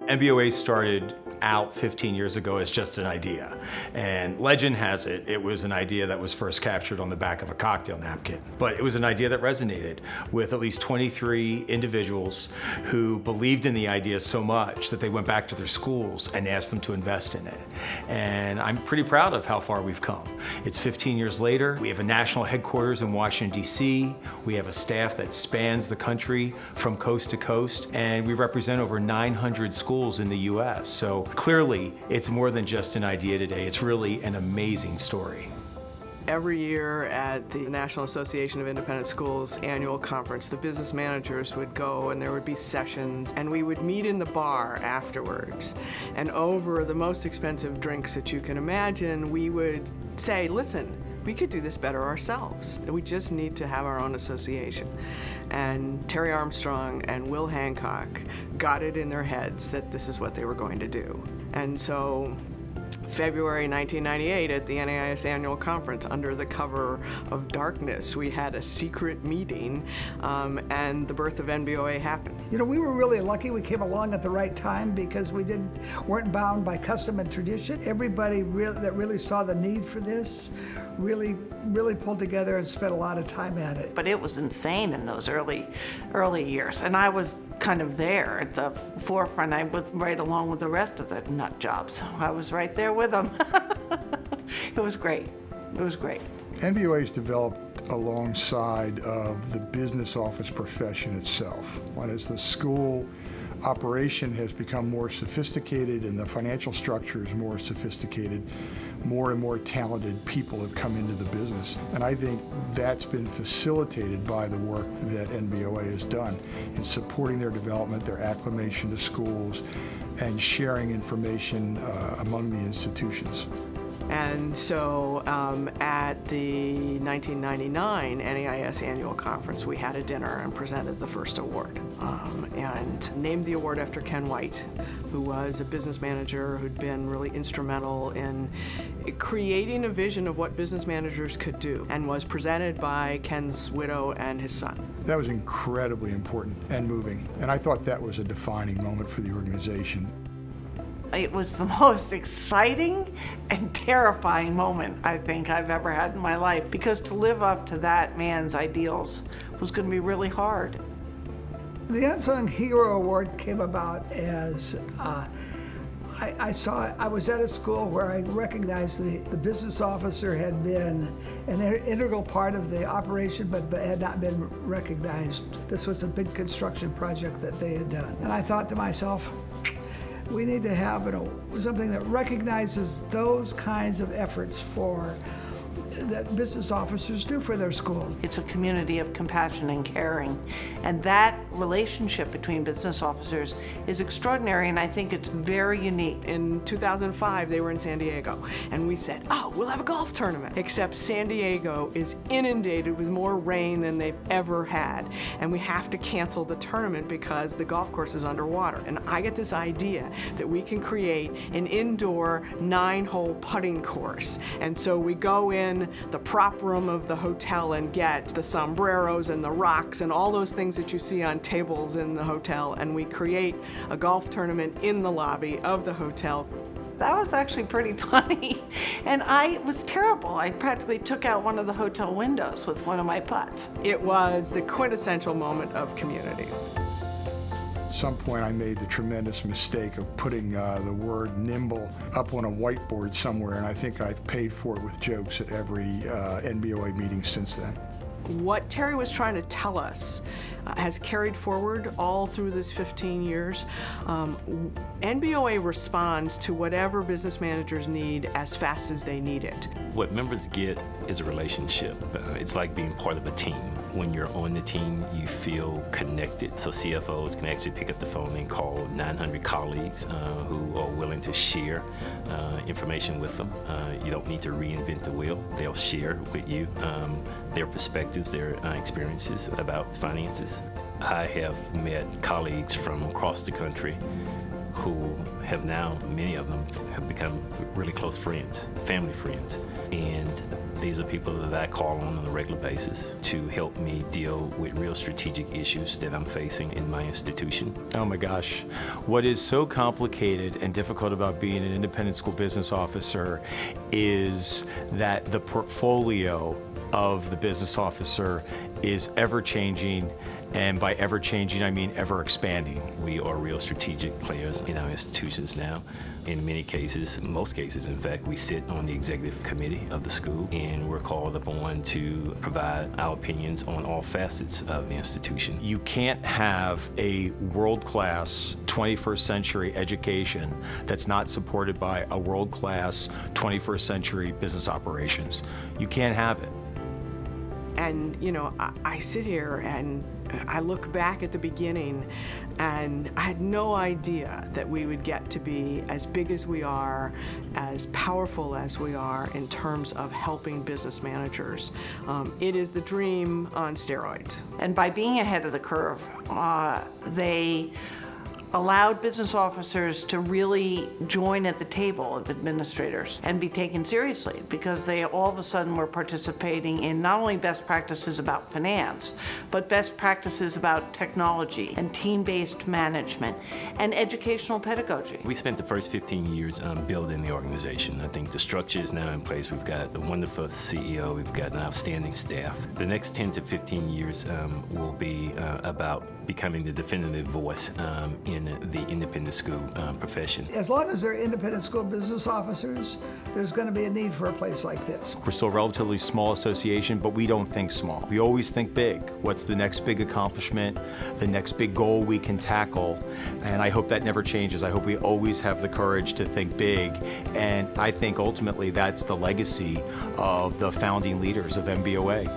NBOA started out 15 years ago as just an idea. And legend has it, it was an idea that was first captured on the back of a cocktail napkin. But it was an idea that resonated with at least 23 individuals who believed in the idea so much that they went back to their schools and asked them to invest in it. And I'm pretty proud of how far we've come. It's 15 years later. We have a national headquarters in Washington, D.C. We have a staff that spans the country from coast to coast, and we represent over 900 schools in the U.S. So clearly, it's more than just an idea today. It's really an amazing story. Every year at the National Association of Independent Schools annual conference, the business managers would go and there would be sessions, and we would meet in the bar afterwards. And over the most expensive drinks that you can imagine, we would say, listen, we could do this better ourselves. We just need to have our own association. And Terry Armstrong and Will Hancock got it in their heads that this is what they were going to do. And so February 1998 at the NAIS annual conference, under the cover of darkness, we had a secret meeting and the birth of NBOA happened. You know, we were really lucky we came along at the right time because we weren't bound by custom and tradition. Everybody that really saw the need for this really pulled together and spent a lot of time at it. But it was insane in those early years, and I was kind of there at the forefront. I was right along with the rest of the nut jobs. I was right there with them. It was great. It was great. NBOA is developed alongside of the business office profession itself. And as the school operation has become more sophisticated and the financial structure is more sophisticated, more and more talented people have come into the business. And I think that's been facilitated by the work that NBOA has done in supporting their development, their acclimation to schools, and sharing information among the institutions. And so at the 1999 NAIS annual conference, we had a dinner and presented the first award and named the award after Ken White, who was a business manager who'd been really instrumental in creating a vision of what business managers could do, and was presented by Ken's widow and his son. That was incredibly important and moving, and I thought that was a defining moment for the organization. It was the most exciting and terrifying moment I think I've ever had in my life, because to live up to that man's ideals was going to be really hard. The Unsung Hero Award came about as I was at a school where I recognized the business officer had been an integral part of the operation but had not been recognized. This was a big construction project that they had done. And I thought to myself, we need to have something that recognizes those kinds of efforts that business officers do for their schools. It's a community of compassion and caring, and that relationship between business officers is extraordinary, and I think it's very unique. In 2005, they were in San Diego, and we said, oh, we'll have a golf tournament. Except San Diego is inundated with more rain than they've ever had, and we have to cancel the tournament because the golf course is underwater. And I get this idea that we can create an indoor 9-hole putting course, and so we go in the prop room of the hotel and get the sombreros and the rocks and all those things that you see on tables in the hotel, and we create a golf tournament in the lobby of the hotel. That was actually pretty funny, and I was terrible. I practically took out one of the hotel windows with one of my putts. It was the quintessential moment of community. At some point I made the tremendous mistake of putting the word nimble up on a whiteboard somewhere, and I think I've paid for it with jokes at every NBOA meeting since then. What Terry was trying to tell us has carried forward all through this 15 years. NBOA responds to whatever business managers need as fast as they need it. What members get is a relationship. It's like being part of a team. When you're on the team, you feel connected. So CFOs can actually pick up the phone and call 900 colleagues who are willing to share information with them. You don't need to reinvent the wheel. They'll share with you their perspectives, their experiences about finances. I have met colleagues from across the country who have now, many of them have become really close friends, family friends. And These are people that I call on a regular basis to help me deal with real strategic issues that I'm facing in my institution. Oh my gosh. What is so complicated and difficult about being an independent school business officer is that the portfolio of the business officer is ever changing, and by ever changing I mean ever expanding. We are real strategic players in our institutions now. In many cases, most cases in fact, we sit on the executive committee of the school, and we're called upon to provide our opinions on all facets of the institution. You can't have a world-class 21st century education that's not supported by a world-class 21st century business operations. You can't have it. And, you know, I sit here and I look back at the beginning, and I had no idea that we would get to be as big as we are, as powerful as we are in terms of helping business managers. It is the dream on steroids. And by being ahead of the curve, they allowed business officers to really join at the table of administrators and be taken seriously, because they all of a sudden were participating in not only best practices about finance, but best practices about technology and team-based management and educational pedagogy. We spent the first 15 years building the organization. I think the structure is now in place. We've got a wonderful CEO. We've got an outstanding staff. The next 10 to 15 years will be about becoming the definitive voice in the independent school profession. As long as they're independent school business officers, there's going to be a need for a place like this. We're still a relatively small association, but we don't think small. We always think big. What's the next big accomplishment, the next big goal we can tackle? And I hope that never changes. I hope we always have the courage to think big. And I think ultimately that's the legacy of the founding leaders of NBOA.